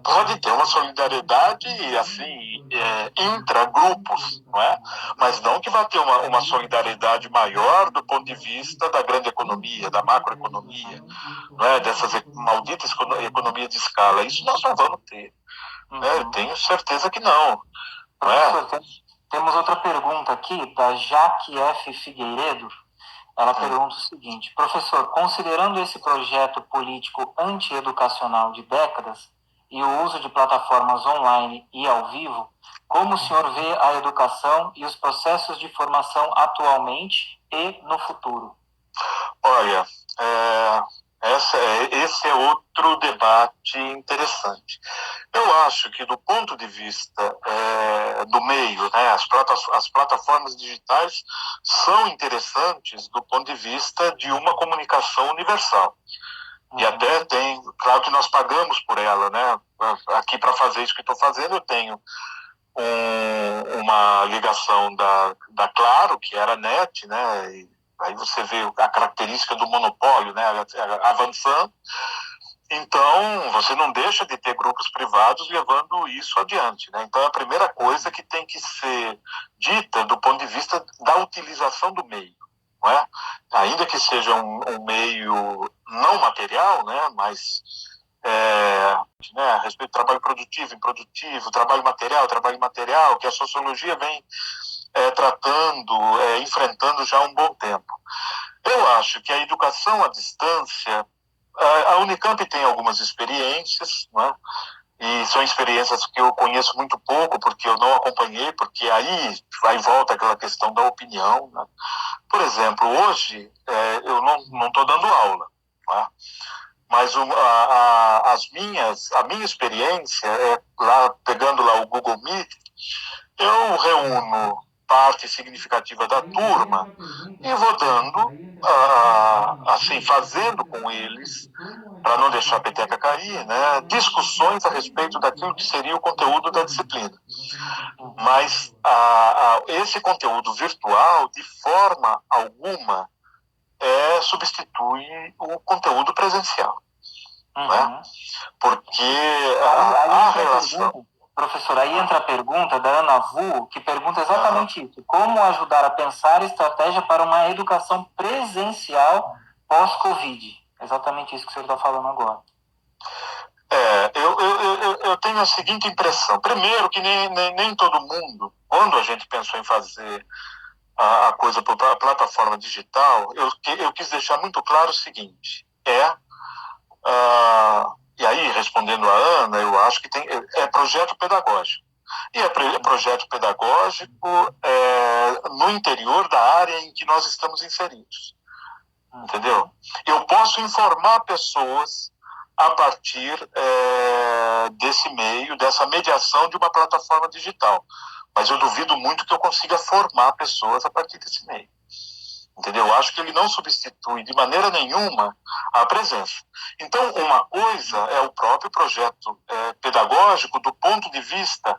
Pode ter uma solidariedade, assim, intra-grupos, não é? Mas não que vai ter uma solidariedade maior do ponto de vista da grande economia, da macroeconomia, não é? Dessas malditas economias de escala. Isso nós não vamos ter. Eu tenho certeza que não. Professor, temos outra pergunta aqui, da Jaque F. Figueiredo. Ela pergunta o seguinte: professor, considerando esse projeto político anti-educacional de décadas e o uso de plataformas online e ao vivo, como o senhor vê a educação e os processos de formação atualmente e no futuro? Olha, esse é outro debate interessante. Eu acho que, do ponto de vista do meio, né, as plataformas digitais são interessantes do ponto de vista de uma comunicação universal. E até tem, claro que nós pagamos por ela, né? Aqui, para fazer isso que estou fazendo, eu tenho uma ligação da Claro, que era NET, né? E aí você vê a característica do monopólio, né, avançando. Então, você não deixa de ter grupos privados levando isso adiante, né? Então, a primeira coisa que tem que ser dita do ponto de vista da utilização do meio, não é? Ainda que seja um meio não material, né, mas a respeito do trabalho produtivo, improdutivo, trabalho material, que a sociologia vem tratando, enfrentando já há um bom tempo. Eu acho que a educação à distância, a Unicamp tem algumas experiências, né? E são experiências que eu conheço muito pouco, porque eu não acompanhei, porque aí vai e volta aquela questão da opinião, né? Por exemplo, hoje eu não estou dando aula, né? Mas a minha experiência lá, pegando lá o Google Meet, eu reúno parte significativa da turma e vou dando, assim, fazendo com eles, para não deixar a peteca cair, né, discussões a respeito daquilo que seria o conteúdo da disciplina. Mas esse conteúdo virtual, de forma alguma, substitui o conteúdo presencial. Né? Porque a relação... Professor, aí entra a pergunta da Ana Vu, que pergunta exatamente isso. Como ajudar a pensar estratégia para uma educação presencial pós-Covid? Exatamente isso que o senhor está falando agora. Eu tenho a seguinte impressão. Primeiro, que nem todo mundo, quando a gente pensou em fazer a coisa para a plataforma digital, eu quis deixar muito claro o seguinte: e aí, respondendo a Ana, eu acho que é projeto pedagógico. E é projeto pedagógico no interior da área em que nós estamos inseridos. Entendeu? Eu posso informar pessoas a partir desse meio, dessa mediação de uma plataforma digital. Mas eu duvido muito que eu consiga formar pessoas a partir desse meio. Entendeu? Eu acho que ele não substitui de maneira nenhuma a presença. Então, uma coisa é o próprio projeto pedagógico do ponto de vista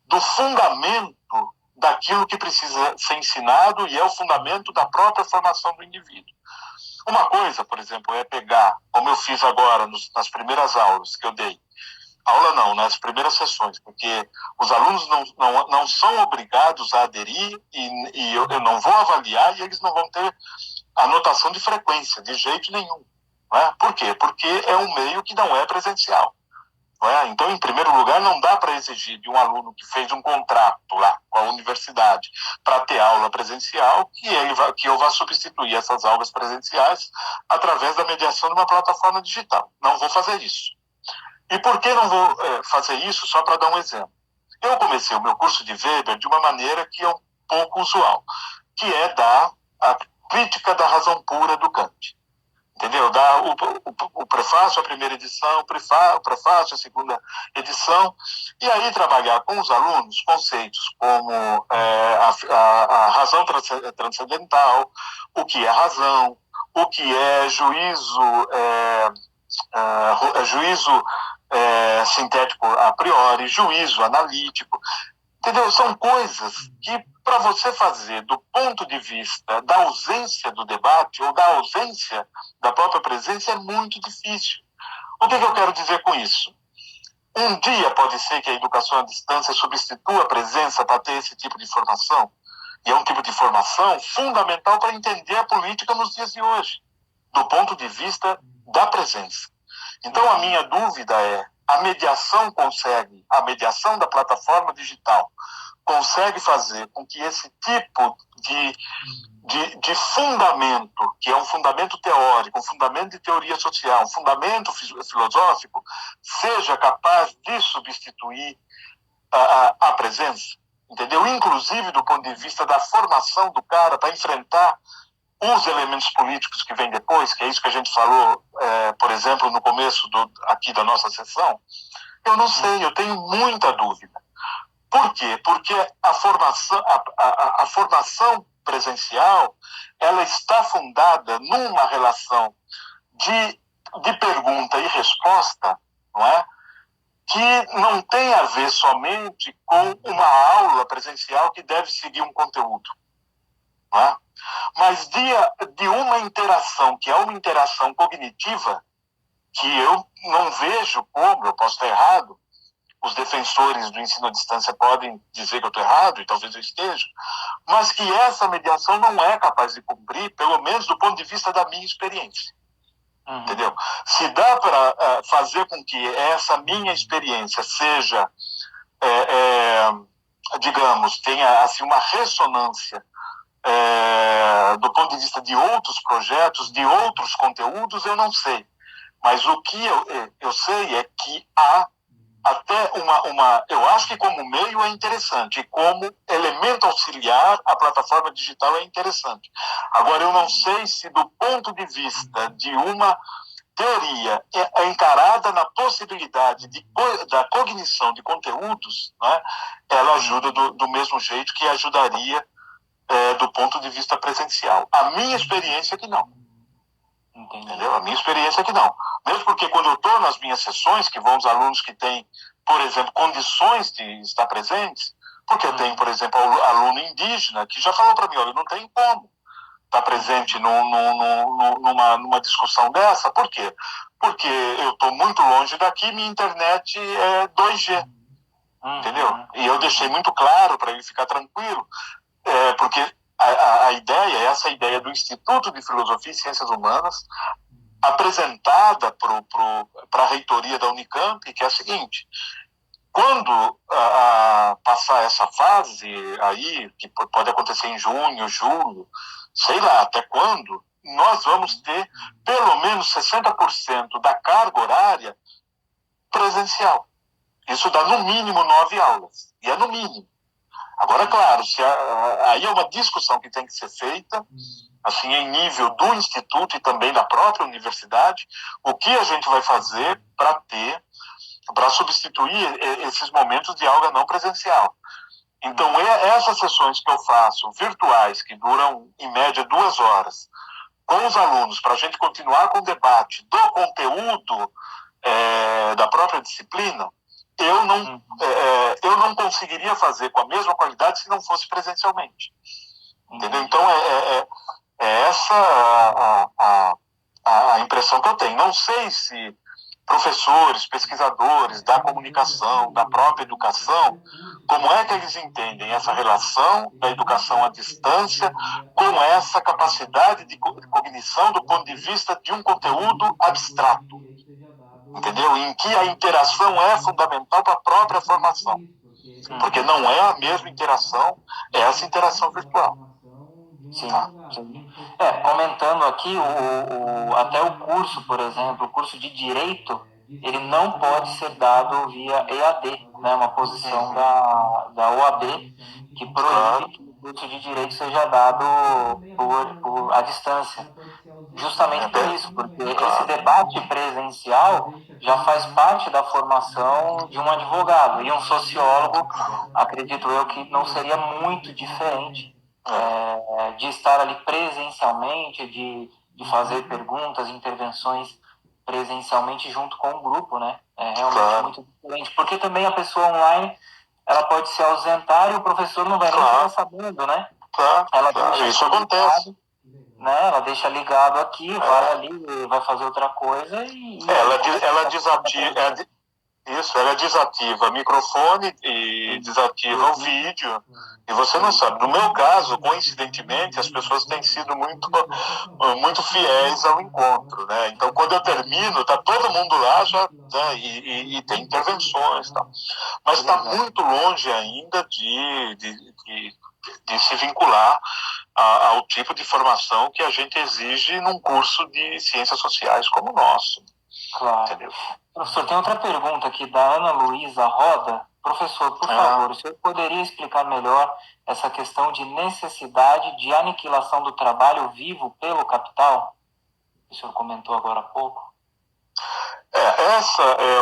do fundamento daquilo que precisa ser ensinado e é o fundamento da própria formação do indivíduo. Uma coisa, por exemplo, é pegar, como eu fiz agora nas primeiras aulas que eu dei, aula não, nas primeiras sessões, porque os alunos não são obrigados a aderir e eu não vou avaliar e eles não vão ter anotação de frequência, de jeito nenhum. Não é? Por quê? Porque é um meio que não é presencial. Não é? Então, em primeiro lugar, não dá para exigir de um aluno que fez um contrato lá com a universidade para ter aula presencial que eu vá substituir essas aulas presenciais através da mediação de uma plataforma digital. Não vou fazer isso. E por que não vou fazer isso? Só para dar um exemplo. Eu comecei o meu curso de Weber de uma maneira que é um pouco usual, que é dar a crítica da razão pura do Kant. Entendeu? Dar o prefácio, a primeira edição, o prefácio, a segunda edição, e aí trabalhar com os alunos conceitos como a razão transcendental, o que é razão, o que é juízo juízo sintético a priori, juízo analítico, entendeu? São coisas que, para você fazer do ponto de vista da ausência do debate ou da ausência da própria presença, é muito difícil. O que eu quero dizer com isso? Um dia pode ser que a educação à distância substitua a presença para ter esse tipo de formação, e é um tipo de formação fundamental para entender a política nos dias de hoje, do ponto de vista da presença. Então, a minha dúvida é, a mediação da plataforma digital, consegue fazer com que esse tipo de fundamento, que é um fundamento teórico, um fundamento de teoria social, um fundamento filosófico, seja capaz de substituir a presença, entendeu? Inclusive do ponto de vista da formação do cara para enfrentar os elementos políticos que vêm depois, que é isso que a gente falou, por exemplo, no começo aqui da nossa sessão. Eu não sei, eu tenho muita dúvida. Por quê? Porque a formação presencial, ela está fundada numa relação de pergunta e resposta, não é? Que não tem a ver somente com uma aula presencial que deve seguir um conteúdo, não é? Mas de uma interação, que é uma interação cognitiva, que eu não vejo como, eu posso estar errado, os defensores do ensino à distância podem dizer que eu estou errado, e talvez eu esteja, mas que essa mediação não é capaz de cumprir, pelo menos do ponto de vista da minha experiência. Entendeu? Se dá para fazer com que essa minha experiência seja, digamos, tenha assim, uma ressonância do ponto de vista de outros projetos, de outros conteúdos, eu não sei. Mas o que eu sei é que há até eu acho que como meio é interessante, e como elemento auxiliar a plataforma digital é interessante. Agora, eu não sei se do ponto de vista de uma teoria encarada na possibilidade da cognição de conteúdos, né, ela ajuda do mesmo jeito que ajudaria do ponto de vista presencial. A minha experiência é que não. Entendeu? A minha experiência é que não. Mesmo porque quando eu estou nas minhas sessões, que vão os alunos que têm, por exemplo, condições de estar presentes, porque eu tenho, por exemplo, aluno indígena que já falou para mim, olha, não tem como estar presente numa discussão dessa. Por quê? Porque eu estou muito longe daqui, minha internet é 2G. Entendeu? E eu deixei muito claro para ele ficar tranquilo, porque a ideia, essa ideia do Instituto de Filosofia e Ciências Humanas, apresentada para a reitoria da Unicamp, que é a seguinte: quando passar essa fase aí, que pode acontecer em junho, julho, sei lá até quando, nós vamos ter pelo menos 60% da carga horária presencial. Isso dá no mínimo 9 aulas, e é no mínimo. Agora, claro, aí é uma discussão que tem que ser feita, assim, em nível do Instituto e também da própria universidade, o que a gente vai fazer para substituir esses momentos de aula não presencial. Então, essas sessões que eu faço, virtuais, que duram, em média, 2 horas, com os alunos, para a gente continuar com o debate do conteúdo da própria disciplina, eu não conseguiria fazer com a mesma qualidade se não fosse presencialmente. Entendeu? Então, é essa a impressão que eu tenho. Não sei se professores, pesquisadores da comunicação, da própria educação, como é que eles entendem essa relação da educação à distância com essa capacidade de cognição do ponto de vista de um conteúdo abstrato. Entendeu? Em que a interação é fundamental para a própria formação. Porque não é a mesma interação, é essa interação virtual. Sim, sim. Comentando aqui, até o curso, por exemplo, o curso de Direito, ele não pode ser dado via EAD, né? Uma posição da OAB que proíbe que o curso de Direito seja dado à distância. Justamente por isso, porque esse debate presencial já faz parte da formação de um advogado, e um sociólogo, acredito eu, que não seria muito diferente de estar ali presencialmente, de fazer perguntas, intervenções presencialmente junto com o grupo, né? É realmente muito diferente. Porque também a pessoa online, ela pode se ausentar e o professor não vai nem ficar sabendo, né? Ela deixa isso acontece. Ligado, né? Ela deixa ligado aqui, vai ali, vai fazer outra coisa e... ela desativa... Isso, ela desativa o microfone e desativa o vídeo, e você não sabe. No meu caso, coincidentemente, as pessoas têm sido muito fiéis ao encontro, né? Então, quando eu termino, tá todo mundo lá já, né? E tem intervenções, tal. Mas está muito longe ainda de se vincular ao tipo de formação que a gente exige num curso de ciências sociais como o nosso. Claro. Entendeu? Professor, tem outra pergunta aqui da Ana Luísa Roda. Professor, por favor, o senhor poderia explicar melhor essa questão de necessidade de aniquilação do trabalho vivo pelo capital? O senhor comentou agora há pouco. Essa é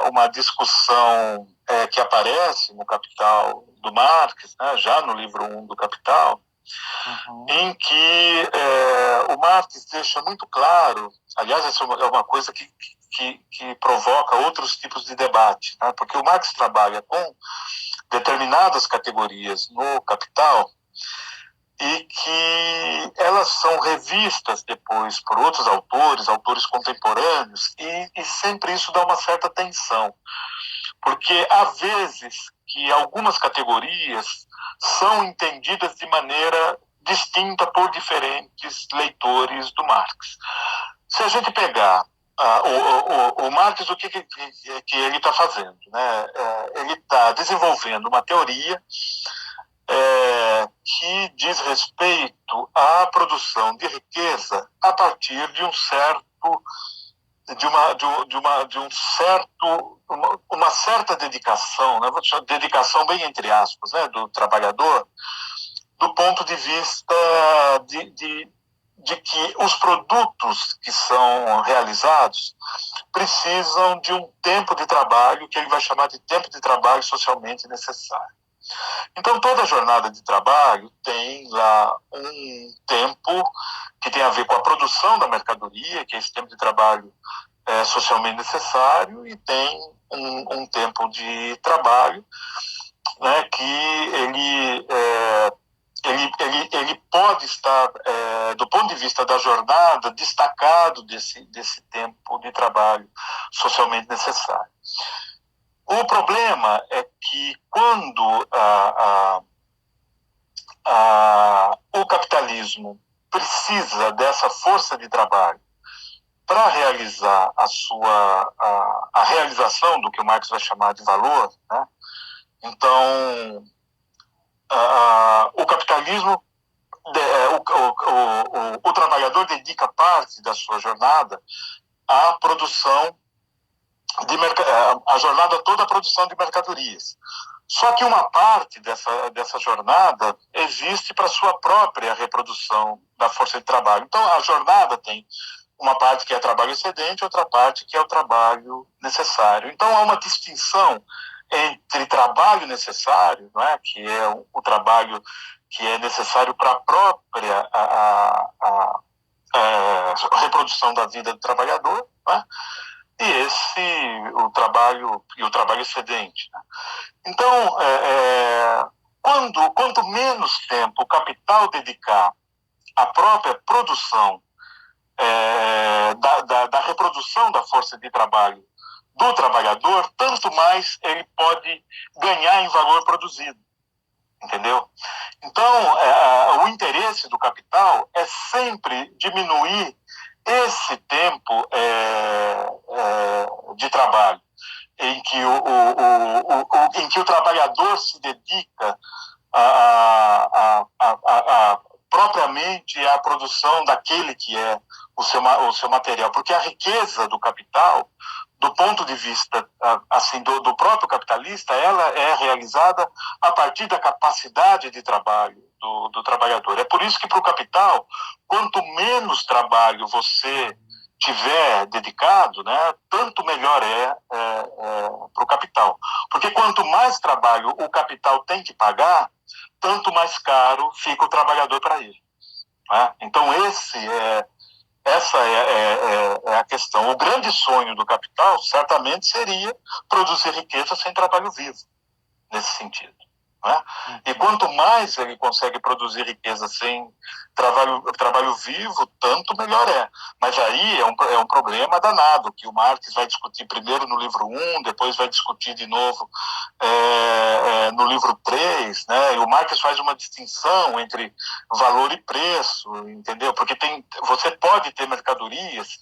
uma discussão que aparece no Capital do Marx, né, já no livro 1 do Capital, em que o Marx deixa muito claro, aliás, essa é uma coisa que provoca outros tipos de debate, né, porque o Marx trabalha com determinadas categorias no Capital e que elas são revistas depois por outros autores contemporâneos, e sempre isso dá uma certa tensão, porque há vezes que algumas categorias são entendidas de maneira distinta por diferentes leitores do Marx. Se a gente pegar o Marx, o que ele está fazendo? Né? Ele está desenvolvendo uma teoria que diz respeito à produção de riqueza a partir de uma certa dedicação, né? Dedicação bem entre aspas, né? Do trabalhador, do ponto de vista de que os produtos que são realizados precisam de um tempo de trabalho que ele vai chamar de tempo de trabalho socialmente necessário. Então, toda jornada de trabalho tem lá um tempo que tem a ver com a produção da mercadoria, que é esse tempo de trabalho socialmente necessário, e tem um tempo de trabalho, né, que ele pode estar, do ponto de vista da jornada, destacado desse tempo de trabalho socialmente necessário. O problema é que quando o capitalismo precisa dessa força de trabalho para realizar a realização do que o Marx vai chamar de valor, né? Então, o capitalismo, o trabalhador dedica parte da sua jornada à produção a jornada toda a produção de mercadorias. Só que uma parte dessa jornada existe para sua própria reprodução da força de trabalho. Então, a jornada tem uma parte que é trabalho excedente, outra parte que é o trabalho necessário. Então, há uma distinção entre trabalho necessário, não é? Que é o trabalho que é necessário para a própria reprodução da vida do trabalhador, não é? E o trabalho excedente. Né? Então, quanto menos tempo o capital dedicar à própria produção da reprodução da força de trabalho do trabalhador, tanto mais ele pode ganhar em valor produzido. Entendeu? Então, o interesse do capital é sempre diminuir esse tempo de trabalho, em que o trabalhador se dedica propriamente à produção daquele que é o seu material, porque a riqueza do capital, do ponto de vista assim do próprio capitalista, ela é realizada a partir da capacidade de trabalho do trabalhador. É por isso que para o capital, quanto menos trabalho você tiver dedicado, né, tanto melhor para o capital. Porque quanto mais trabalho o capital tem que pagar, tanto mais caro fica o trabalhador para ele. Né? Então esse Essa é a questão. O grande sonho do capital, certamente, seria produzir riqueza sem trabalho vivo, nesse sentido. Né? E quanto mais ele consegue produzir riqueza sem trabalho vivo, tanto melhor é. Mas aí é um problema danado, que o Marx vai discutir primeiro no livro 1, depois vai discutir de novo no livro 3, né? E o Marx faz uma distinção entre valor e preço, entendeu? Porque você pode ter mercadorias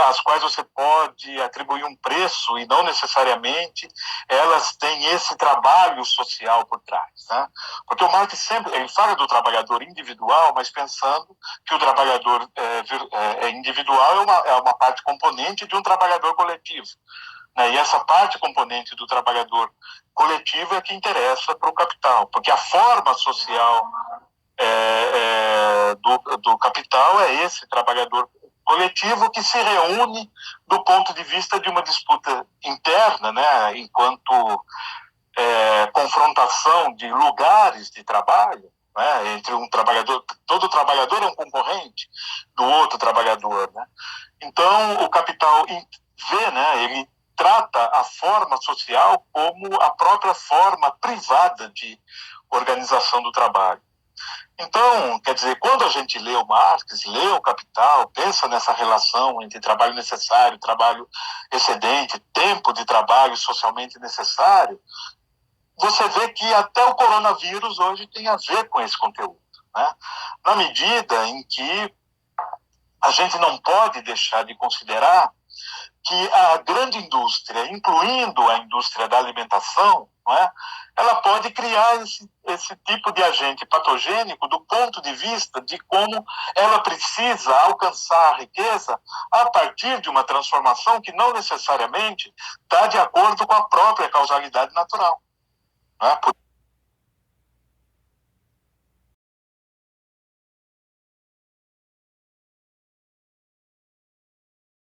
às quais você pode atribuir um preço e não necessariamente elas têm esse trabalho social por trás, né? Porque o Marx sempre ele fala do trabalhador individual, mas pensando que o trabalhador individual é uma parte componente de um trabalhador coletivo, né? E essa parte componente do trabalhador coletivo é que interessa para o capital, porque a forma social do capital é esse trabalhador coletivo que se reúne do ponto de vista de uma disputa interna, né, enquanto confrontação de lugares de trabalho, né, entre um trabalhador, todo trabalhador é um concorrente do outro trabalhador, né? Então o capital vê, né, ele trata a forma social como a própria forma privada de organização do trabalho. Então, quer dizer, quando a gente lê o Marx, lê o Capital, pensa nessa relação entre trabalho necessário, trabalho excedente, tempo de trabalho socialmente necessário, você vê que até o coronavírus hoje tem a ver com esse conteúdo, né? Na medida em que a gente não pode deixar de considerar que a grande indústria, incluindo a indústria da alimentação, não é? Ela pode criar esse tipo de agente patogênico do ponto de vista de como ela precisa alcançar a riqueza a partir de uma transformação que não necessariamente está de acordo com a própria causalidade natural. Não é?